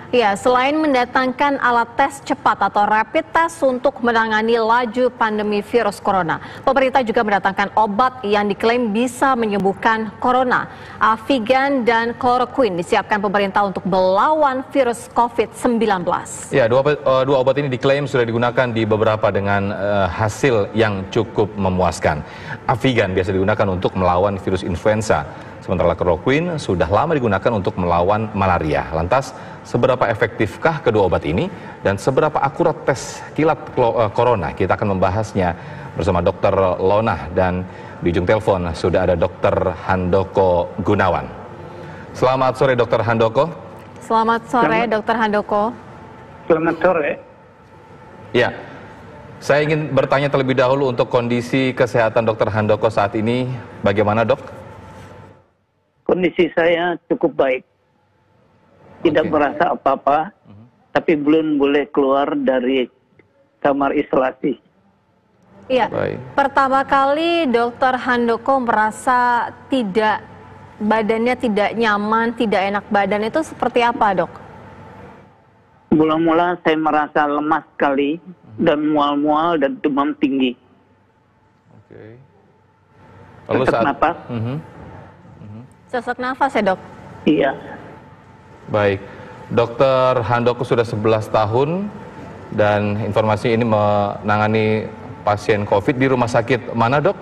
Ya, selain mendatangkan alat tes cepat atau rapid test untuk menangani laju pandemi virus corona, pemerintah juga mendatangkan obat yang diklaim bisa menyembuhkan corona. Avigan dan chloroquine disiapkan pemerintah untuk melawan virus COVID-19. Ya, dua obat ini diklaim sudah digunakan di beberapa dengan hasil yang cukup memuaskan. Avigan biasa digunakan untuk melawan virus influenza. Sementara chloroquine sudah lama digunakan untuk melawan malaria. Lantas, seberapa efektifkah kedua obat ini dan seberapa akurat tes kilat corona? Kita akan membahasnya bersama Dr. Lona dan di ujung telepon sudah ada Dr. Handoko Gunawan. Selamat sore Dr. Handoko. Selamat sore Dr. Handoko. Selamat sore. Ya, saya ingin bertanya terlebih dahulu untuk kondisi kesehatan Dr. Handoko saat ini. Bagaimana dok? Kondisi saya cukup baik. Tidak merasa apa-apa, tapi belum boleh keluar dari kamar isolasi. Iya, pertama kali Dr. Handoko merasa badannya tidak nyaman, tidak enak badan itu seperti apa dok? Mula-mula saya merasa lemas sekali dan mual-mual dan demam tinggi. Oke. Lalu sesak napas. Sesak nafas ya dok? Iya. Baik, Dr. Handoko sudah 11 tahun dan informasi ini menangani pasien COVID di rumah sakit mana dok?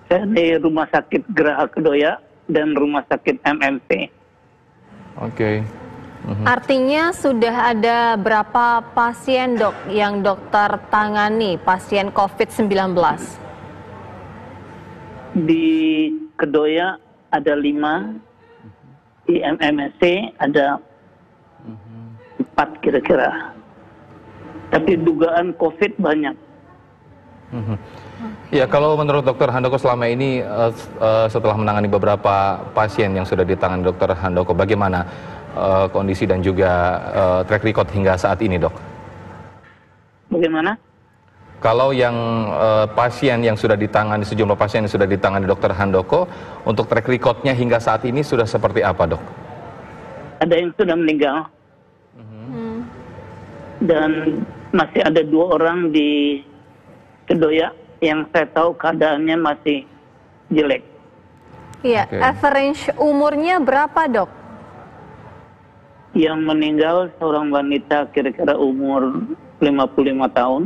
Saya di rumah sakit Geraha Kedoya dan rumah sakit MMP. Oke. Artinya sudah ada berapa pasien dok yang dokter tangani pasien COVID-19? Di Kedoya ada 5, di MMC ada 4 kira-kira. Tapi dugaan COVID banyak. Ya, kalau menurut Dr. Handoko selama ini setelah menangani beberapa pasien yang sudah ditangani Dr. Handoko, bagaimana kondisi dan juga track record hingga saat ini dok? Bagaimana? Kalau yang pasien yang sudah ditangani, sejumlah pasien yang sudah ditangani Dr. Handoko, untuk track recordnya hingga saat ini sudah seperti apa dok? Ada yang sudah meninggal. Dan masih ada 2 orang di Kedoya yang saya tahu keadaannya masih jelek. Iya, average umurnya berapa dok? Yang meninggal seorang wanita kira-kira umur 55 tahun.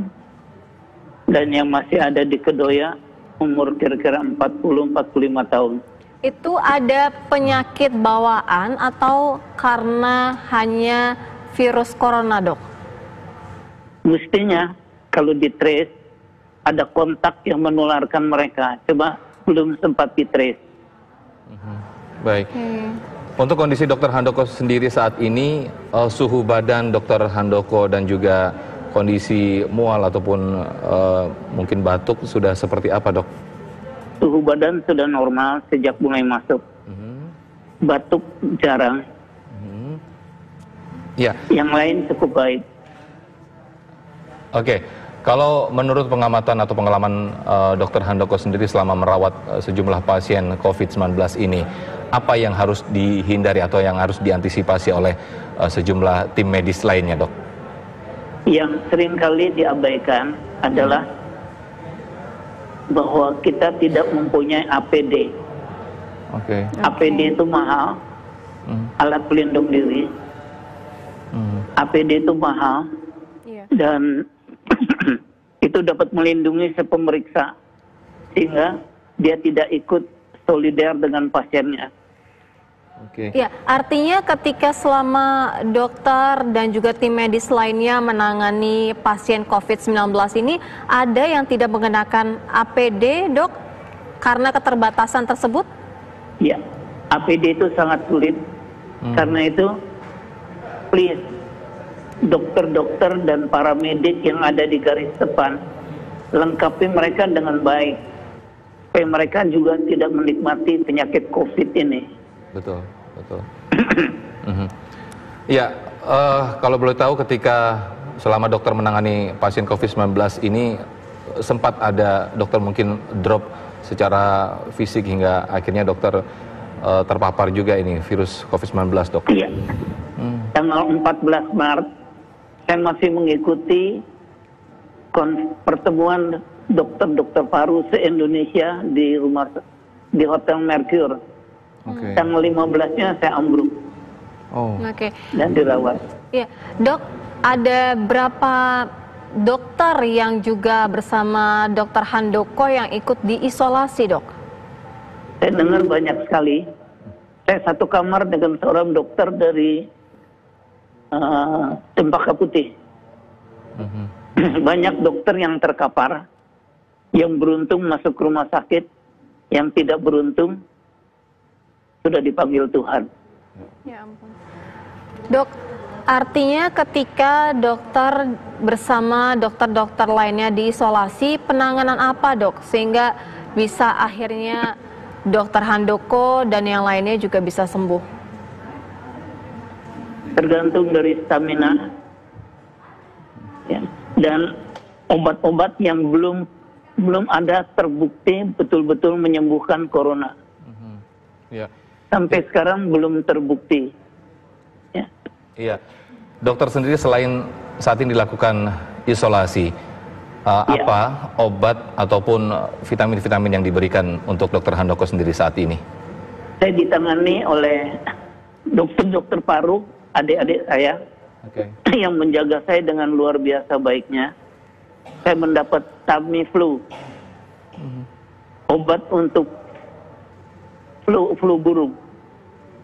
Dan yang masih ada di Kedoya umur kira-kira 40-45 tahun. Itu ada penyakit bawaan atau karena hanya virus corona dok? Mestinya kalau di-trace ada kontak yang menularkan mereka. Coba belum sempat di-trace. Baik. Untuk kondisi Dr. Handoko sendiri saat ini, suhu badan Dr. Handoko dan juga kondisi mual ataupun mungkin batuk sudah seperti apa dok? Suhu badan sudah normal sejak mulai masuk. Batuk jarang. Ya. Yang lain cukup baik. Oke. Kalau menurut pengamatan atau pengalaman Dr. Handoko sendiri selama merawat sejumlah pasien COVID-19 ini, apa yang harus dihindari atau yang harus diantisipasi oleh sejumlah tim medis lainnya dok? Yang seringkali diabaikan adalah bahwa kita tidak mempunyai APD. APD itu mahal, alat pelindung diri. APD itu mahal, dan itu dapat melindungi si pemeriksa, sehingga dia tidak ikut solider dengan pasiennya. Ya, artinya ketika selama dokter dan juga tim medis lainnya menangani pasien COVID-19 ini, ada yang tidak mengenakan APD, dok, karena keterbatasan tersebut? Ya, APD itu sangat sulit. Karena itu, please, dokter-dokter dan para medik yang ada di garis depan, lengkapi mereka dengan baik, supaya mereka juga tidak menikmati penyakit COVID ini. Betul. Ya, kalau boleh tahu ketika selama dokter menangani pasien COVID-19 ini sempat ada dokter mungkin drop secara fisik hingga akhirnya dokter terpapar juga ini virus COVID-19 dok? Iya. tanggal 14 Maret, saya masih mengikuti pertemuan dokter-dokter paru se-Indonesia di Hotel Mercure. Tanggal 15-nya saya ambruk. Dan dirawat. Iya, Dok, ada berapa dokter yang juga bersama Dr. Handoko yang ikut diisolasi, Dok? Saya dengar banyak sekali. Saya satu kamar dengan seorang dokter dari Cempaka Putih. Banyak dokter yang terkapar, yang beruntung masuk rumah sakit, yang tidak beruntung sudah dipanggil Tuhan. Ya ampun. Dok, artinya ketika dokter bersama dokter-dokter lainnya diisolasi, penanganan apa, Dok? Sehingga bisa akhirnya Dr. Handoko dan yang lainnya juga bisa sembuh? Tergantung dari stamina ya, dan obat-obat yang belum ada terbukti betul-betul menyembuhkan corona. Sampai sekarang belum terbukti. Ya. Iya, dokter sendiri selain saat ini dilakukan isolasi, apa obat ataupun vitamin-vitamin yang diberikan untuk Dr. Handoko sendiri saat ini? Saya ditangani oleh dokter-dokter paru, adik-adik saya, yang menjaga saya dengan luar biasa baiknya. Saya mendapat Tamiflu, obat untuk flu burung,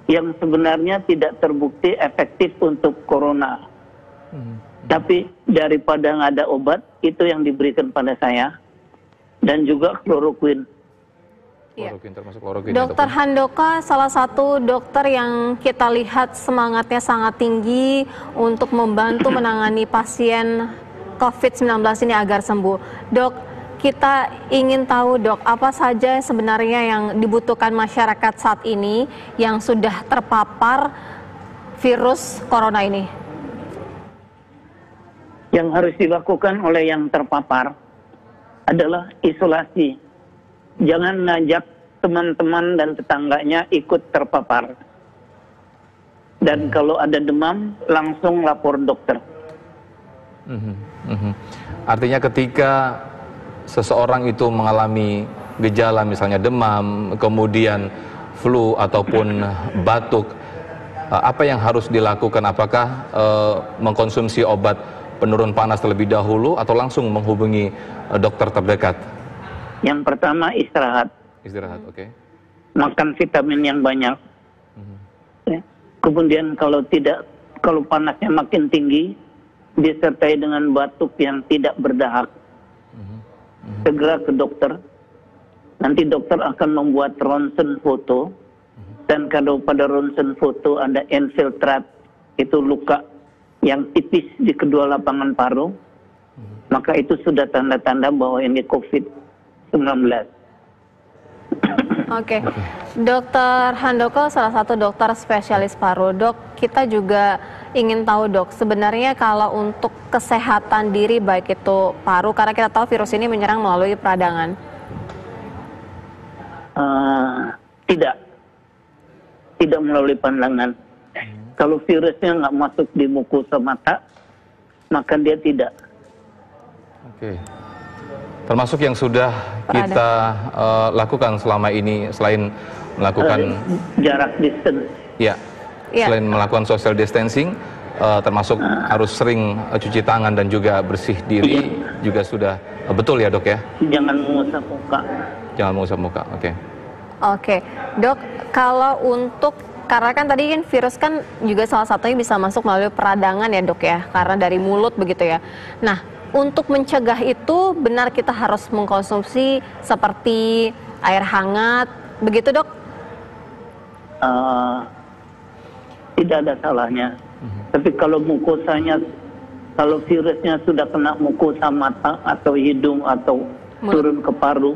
yang sebenarnya tidak terbukti efektif untuk corona. Tapi daripada nggak ada obat, itu yang diberikan pada saya. Dan juga kloroquine. Termasuk kloroquine. Dokter Handoko salah satu dokter yang kita lihat semangatnya sangat tinggi untuk membantu menangani pasien COVID-19 ini agar sembuh. Dok, kita ingin tahu, Dok, apa saja sebenarnya yang dibutuhkan masyarakat saat ini yang sudah terpapar virus corona ini? Yang harus dilakukan oleh yang terpapar adalah isolasi. Jangan ngajak teman-teman dan tetangganya ikut terpapar. Dan kalau ada demam, langsung lapor dokter. Artinya ketika seseorang itu mengalami gejala misalnya demam, kemudian flu ataupun batuk, apa yang harus dilakukan? Apakah mengkonsumsi obat penurun panas terlebih dahulu atau langsung menghubungi dokter terdekat? Yang pertama istirahat. Istirahat, Makan vitamin yang banyak. Ya. Kemudian kalau panasnya makin tinggi, disertai dengan batuk yang tidak berdahak, segera ke dokter. Nanti dokter akan membuat ronsen foto, dan kalau pada ronsen foto ada infiltrat, itu luka yang tipis di kedua lapangan paru, maka itu sudah tanda-tanda bahwa ini COVID-19. Dokter Handoko salah satu dokter spesialis paru. Dok, kita juga ingin tahu, Dok, sebenarnya kalau untuk kesehatan diri baik itu paru, karena kita tahu virus ini menyerang melalui peradangan. Tidak melalui pandangan. Kalau virusnya nggak masuk di mukosa mata, maka dia tidak. Termasuk yang sudah kita lakukan selama ini, selain melakukan jarak distance. Selain melakukan social distancing, termasuk harus sering cuci tangan dan juga bersih diri, juga sudah betul ya, Dok ya? Jangan mengusap muka. Jangan mengusap muka, Dok, kalau untuk, karena kan tadi kan virus kan juga salah satunya bisa masuk melalui peradangan ya, Dok ya, karena dari mulut begitu ya. Nah, untuk mencegah itu benar kita harus mengkonsumsi seperti air hangat, begitu, Dok? Tidak ada salahnya. Tapi kalau mukosanya, kalau virusnya sudah kena mukosa mata atau hidung atau turun ke paru,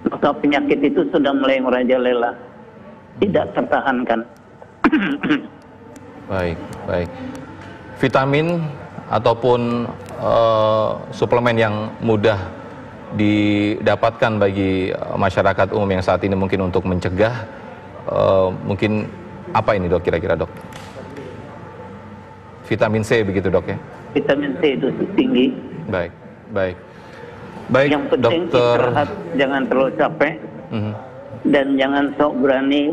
maka penyakit itu sudah mulai merajalela, tidak tertahankan. Baik. Vitamin ataupun suplemen yang mudah didapatkan bagi masyarakat umum yang saat ini mungkin untuk mencegah, mungkin apa ini, Dok, kira-kira, Dok? vitamin C begitu dok ya? Vitamin C itu tinggi. Baik, baik. Baik, yang penting dokter. Istirahat, jangan terlalu capek, dan jangan sok berani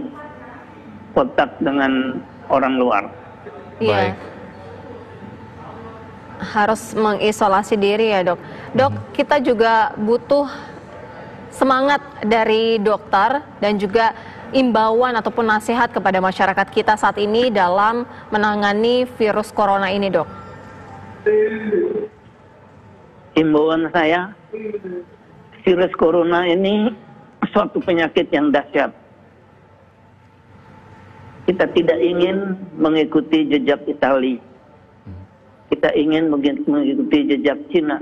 kontak dengan orang luar. Iya. Baik. Harus mengisolasi diri ya dok. Dok, kita juga butuh semangat dari dokter dan juga imbauan ataupun nasihat kepada masyarakat kita saat ini dalam menangani virus corona ini dok. Himbauan saya, virus corona ini suatu penyakit yang dahsyat. Kita tidak ingin mengikuti jejak Italia. Kita ingin mengikuti jejak Cina.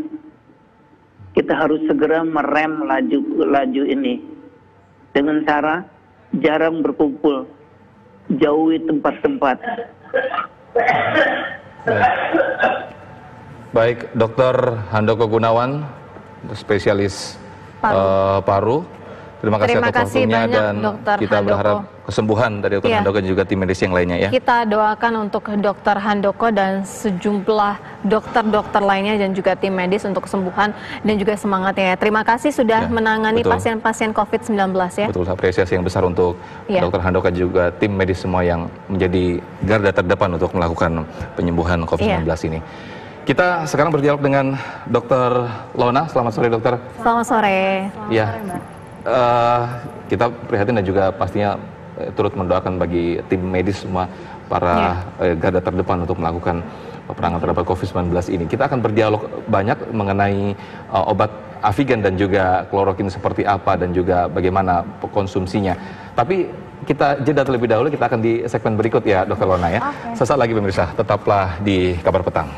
Kita harus segera merem laju ini dengan cara jarang berkumpul, jauhi tempat-tempat. Baik, Dokter Handoko Gunawan, spesialis paru. Terima kasih atas waktunya dan Dr. kita Handoko. berharap kesembuhan dari Dokter Handoko dan juga tim medis yang lainnya ya. Kita doakan untuk Dokter Handoko dan sejumlah dokter-dokter lainnya dan juga tim medis untuk kesembuhan dan juga semangatnya ya. Terima kasih sudah menangani pasien-pasien COVID-19 ya. Betul, apresiasi yang besar untuk Dokter Handoko dan juga tim medis semua yang menjadi garda terdepan untuk melakukan penyembuhan COVID-19 ini. Kita sekarang berdialog dengan Dokter Lona. Selamat sore dokter. Selamat sore. Ya. Kita prihatin dan juga pastinya turut mendoakan bagi tim medis semua para garda terdepan untuk melakukan peperangan terhadap COVID-19 ini. Kita akan berdialog banyak mengenai obat Avigan dan juga klorokin seperti apa dan juga bagaimana konsumsinya. Tapi kita jeda terlebih dahulu, kita akan di segmen berikut ya Dokter Lona ya. Sesaat lagi pemirsa, tetaplah di Kabar Petang.